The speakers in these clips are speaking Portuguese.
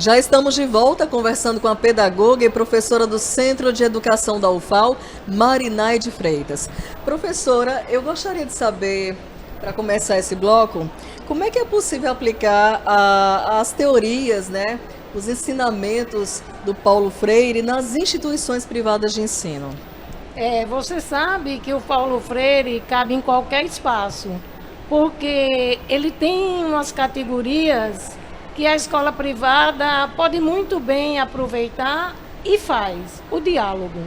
Já estamos de volta conversando com a pedagoga e professora do Centro de Educação da UFAL, Marinaide Freitas. Professora, eu gostaria de saber, para começar esse bloco, como é que é possível aplicar as teorias, né, os ensinamentos do Paulo Freire nas instituições privadas de ensino? Você sabe que o Paulo Freire cabe em qualquer espaço, porque ele tem umas categorias que a escola privada pode muito bem aproveitar e faz. O diálogo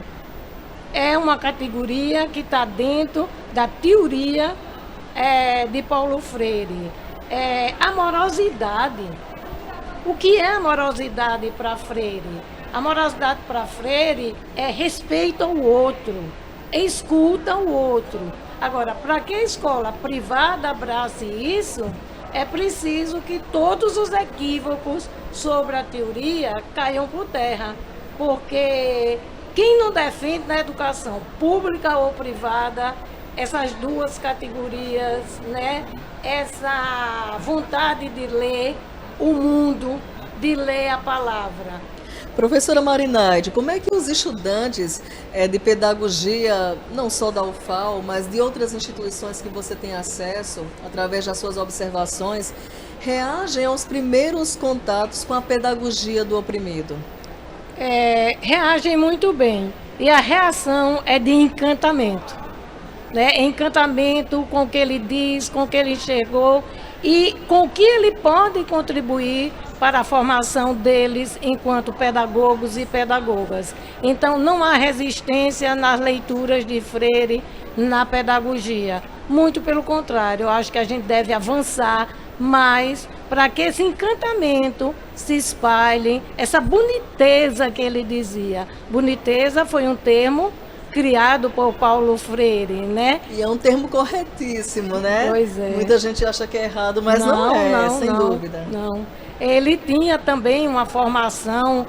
é uma categoria que está dentro da teoria de Paulo Freire. Amorosidade. O que é amorosidade para Freire? Amorosidade para Freire é respeito ao outro, escuta o outro. Agora, para que a escola privada abrace isso, é preciso que todos os equívocos sobre a teoria caiam por terra, porque quem não defende na educação pública ou privada essas duas categorias, né? Essa vontade de ler o mundo, de ler a palavra. Professora Marinaide, como é que os estudantes de pedagogia, não só da UFAL, mas de outras instituições que você tem acesso, através das suas observações, reagem aos primeiros contatos com a pedagogia do oprimido? Reagem muito bem. E a reação é de encantamento. Né? Encantamento com o que ele diz, com o que ele enxergou e com o que ele pode contribuir para a formação deles enquanto pedagogos e pedagogas. Então, não há resistência nas leituras de Freire na pedagogia. Muito pelo contrário, eu acho que a gente deve avançar mais para que esse encantamento se espalhe, essa boniteza que ele dizia. Boniteza foi um termo criado por Paulo Freire, né? E é um termo corretíssimo, né? Pois é. Muita gente acha que é errado, mas não é, sem dúvida. Não. Ele tinha também uma formação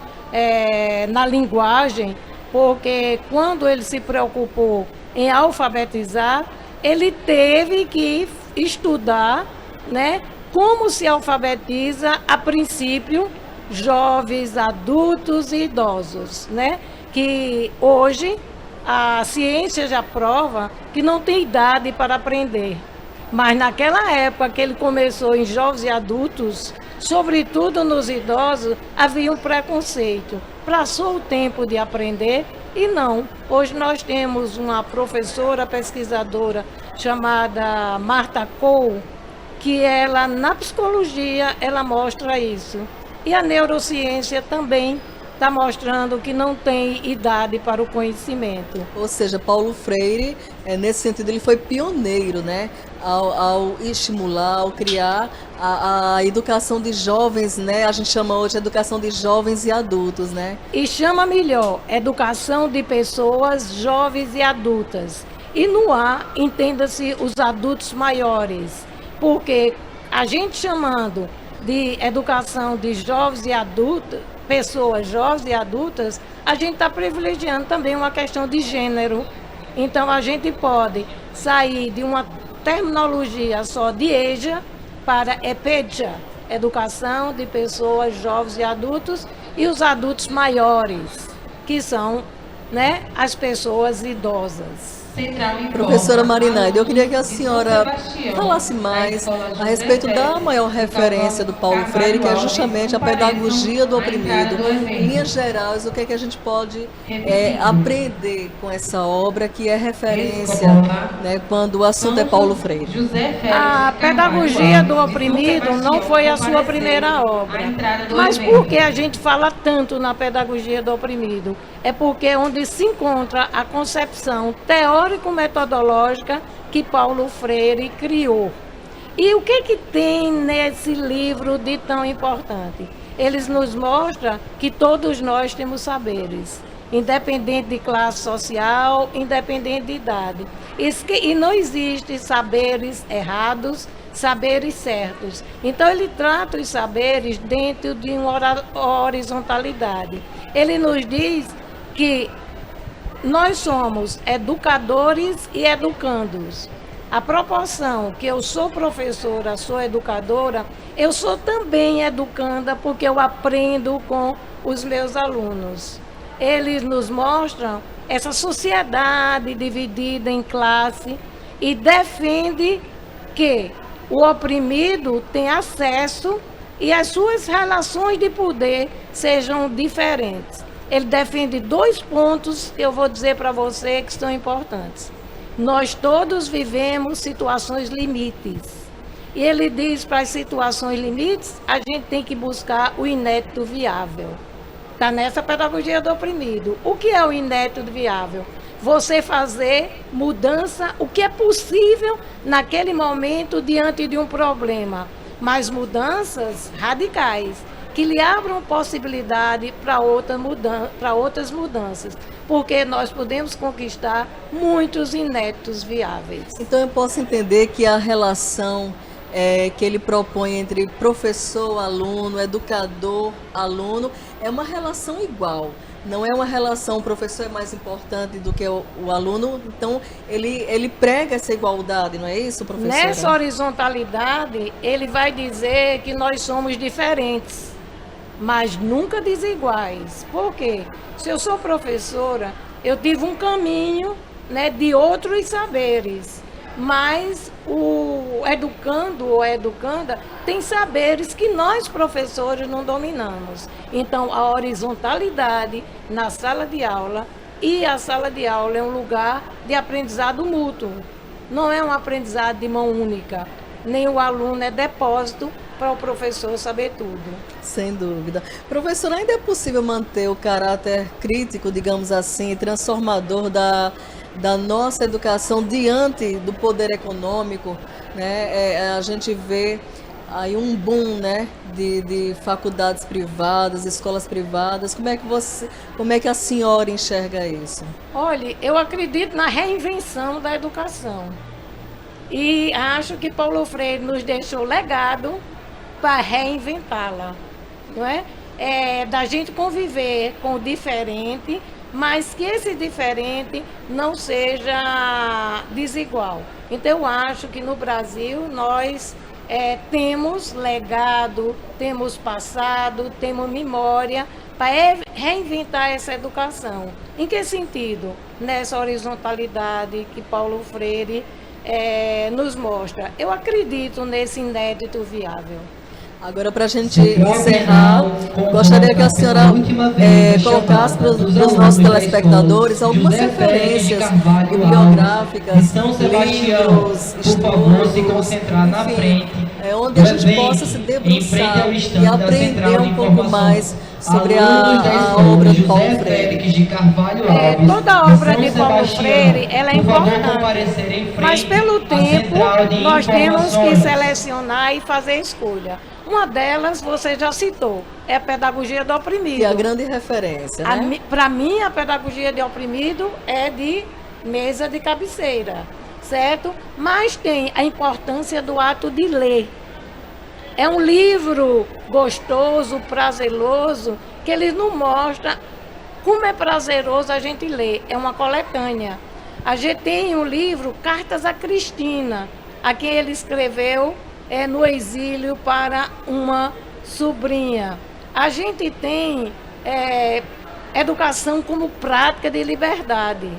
na linguagem, porque quando ele se preocupou em alfabetizar, ele teve que estudar, né, como se alfabetiza, a princípio, jovens, adultos e idosos, né? Que hoje a ciência já prova que não tem idade para aprender. Mas naquela época que ele começou em jovens e adultos, sobretudo nos idosos, havia um preconceito. Passou o tempo de aprender e não. Hoje nós temos uma professora pesquisadora chamada Marta Cole, que ela, na psicologia, ela mostra isso. E a neurociência também está mostrando que não tem idade para o conhecimento. Ou seja, Paulo Freire, nesse sentido, ele foi pioneiro, né? Ao estimular, ao criar a educação de jovens, né? A gente chama hoje de educação de jovens e adultos, né? E chama melhor, educação de pessoas jovens e adultas. E no A, entenda-se os adultos maiores, porque a gente chamando de educação de jovens e adultos, pessoas jovens e adultas, a gente está privilegiando também uma questão de gênero. Então, a gente pode sair de uma terminologia só de EJA para EPEDJA, educação de pessoas jovens e adultos, e os adultos maiores, que são, né, as pessoas idosas. Professora Marinaide, eu queria que a senhora falasse mais a respeito da maior referência do Paulo Freire, que é justamente a pedagogia do oprimido. Em linhas gerais, o que é que a gente pode aprender com essa obra que é referência, né, quando o assunto é Paulo Freire? A pedagogia do oprimido não foi a sua primeira obra. Mas por que a gente fala tanto na pedagogia do oprimido? É porque é onde se encontra a concepção teórico-metodológica que Paulo Freire criou. E o que tem nesse livro de tão importante? Eles nos mostram que todos nós temos saberes, independente de classe social, independente de idade. E não existe saberes errados, saberes certos. Então ele trata os saberes dentro de uma horizontalidade. Ele nos diz que nós somos educadores e educandos. a proporção que eu sou professora, sou educadora, eu sou também educanda porque eu aprendo com os meus alunos. Eles nos mostram essa sociedade dividida em classe e defende que o oprimido tem acesso e as suas relações de poder sejam diferentes. Ele defende 2 pontos que eu vou dizer para você que são importantes. Nós todos vivemos situações limites. E ele diz para as situações limites, a gente tem que buscar o inédito viável. Está nessa pedagogia do oprimido. O que é o inédito viável? Você fazer mudança, o que é possível naquele momento diante de um problema, mas mudanças radicais, que lhe abram possibilidade para outras mudanças, porque nós podemos conquistar muitos inéditos viáveis. Então eu posso entender que a relação que ele propõe entre professor, aluno, educador, aluno, é uma relação igual. Não é uma relação, o professor é mais importante do que o aluno, então ele prega essa igualdade, não é isso, professora? Nessa horizontalidade, ele vai dizer que nós somos diferentes, mas nunca desiguais. Por quê? Se eu sou professora, eu tive um caminho, né, de outros saberes, mas o educando ou a educanda tem saberes que nós professores não dominamos. Então, a horizontalidade na sala de aula, e a sala de aula é um lugar de aprendizado mútuo. Não é um aprendizado de mão única, nem o aluno é depósito para o professor saber tudo. Sem dúvida. Professor, ainda é possível manter o caráter crítico, digamos assim, transformador da nossa educação diante do poder econômico, né? A gente vê aí um boom, né, de faculdades privadas, escolas privadas. Como é que a senhora enxerga isso? Olha, eu acredito na reinvenção da educação. E acho que Paulo Freire nos deixou legado para reinventá-la, não é? Da gente conviver com o diferente, mas que esse diferente não seja desigual. Então, eu acho que no Brasil nós temos legado, temos passado, temos memória para reinventar essa educação. Em que sentido? Nessa horizontalidade que Paulo Freire nos mostra. Eu acredito nesse inédito viável. Agora, para a gente encerrar, gostaria que a senhora colocasse para os nossos telespectadores algumas referências bibliográficas, livros, estudos, se concentrar na frente, onde a gente possa se debruçar e aprender um pouco mais sobre a obra de Paulo Freire. Toda a obra de Paulo Freire ela é importante, mas pelo tempo nós temos que selecionar e fazer escolha. Uma delas você já citou, é a pedagogia do oprimido. E a grande referência, né? Para mim, a pedagogia do oprimido é de mesa de cabeceira, certo? Mas tem a importância do ato de ler. É um livro gostoso, prazeroso, que ele nos mostra como é prazeroso a gente ler. É uma coletânea. A gente tem um livro, Cartas a Cristina, a quem ele escreveu no exílio para uma sobrinha. A gente tem Educação como Prática de Liberdade,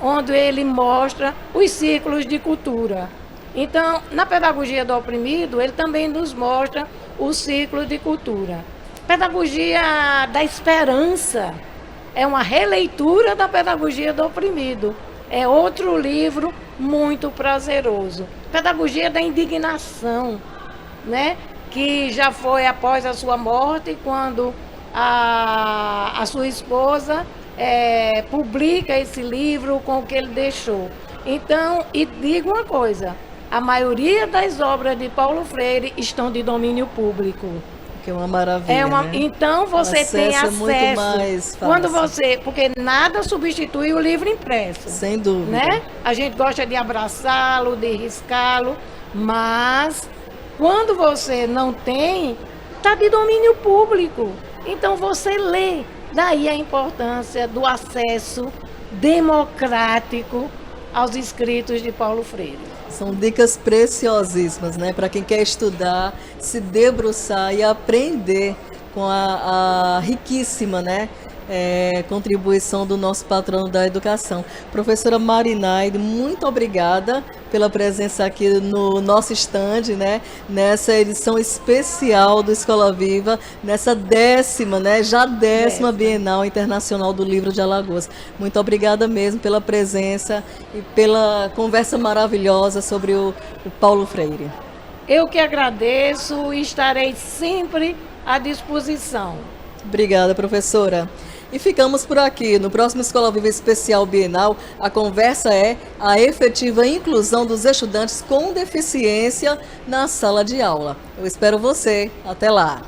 onde ele mostra os ciclos de cultura. Então, na pedagogia do oprimido, ele também nos mostra o ciclo de cultura. Pedagogia da esperança é uma releitura da pedagogia do oprimido. É outro livro muito prazeroso. Pedagogia da indignação, né? Que já foi após a sua morte, quando a sua esposa publica esse livro com o que ele deixou. Então, e digo uma coisa, a maioria das obras de Paulo Freire estão de domínio público. Que é uma maravilha, né? Então você tem acesso. Muito mais fácil. Quando porque nada substitui o livro impresso. Sem dúvida. Né? A gente gosta de abraçá-lo, de riscá-lo, mas quando você não tem, está de domínio público. Então você lê. Daí a importância do acesso democrático aos escritos de Paulo Freire. São dicas preciosíssimas, né? Para quem quer estudar, se debruçar e aprender com a riquíssima, né? Contribuição do nosso patrono da educação. Professora Marinaide, muito obrigada pela presença aqui no nosso stand, né? Nessa edição especial do Escola Viva, nessa décima, né? Já décima Bienal Internacional do Livro de Alagoas. Muito obrigada mesmo pela presença e pela conversa maravilhosa sobre o Paulo Freire. Eu que agradeço e estarei sempre à disposição. Obrigada, professora. E ficamos por aqui. No próximo Escola Viva Especial Bienal, a conversa é a efetiva inclusão dos estudantes com deficiência na sala de aula. Eu espero você. Até lá.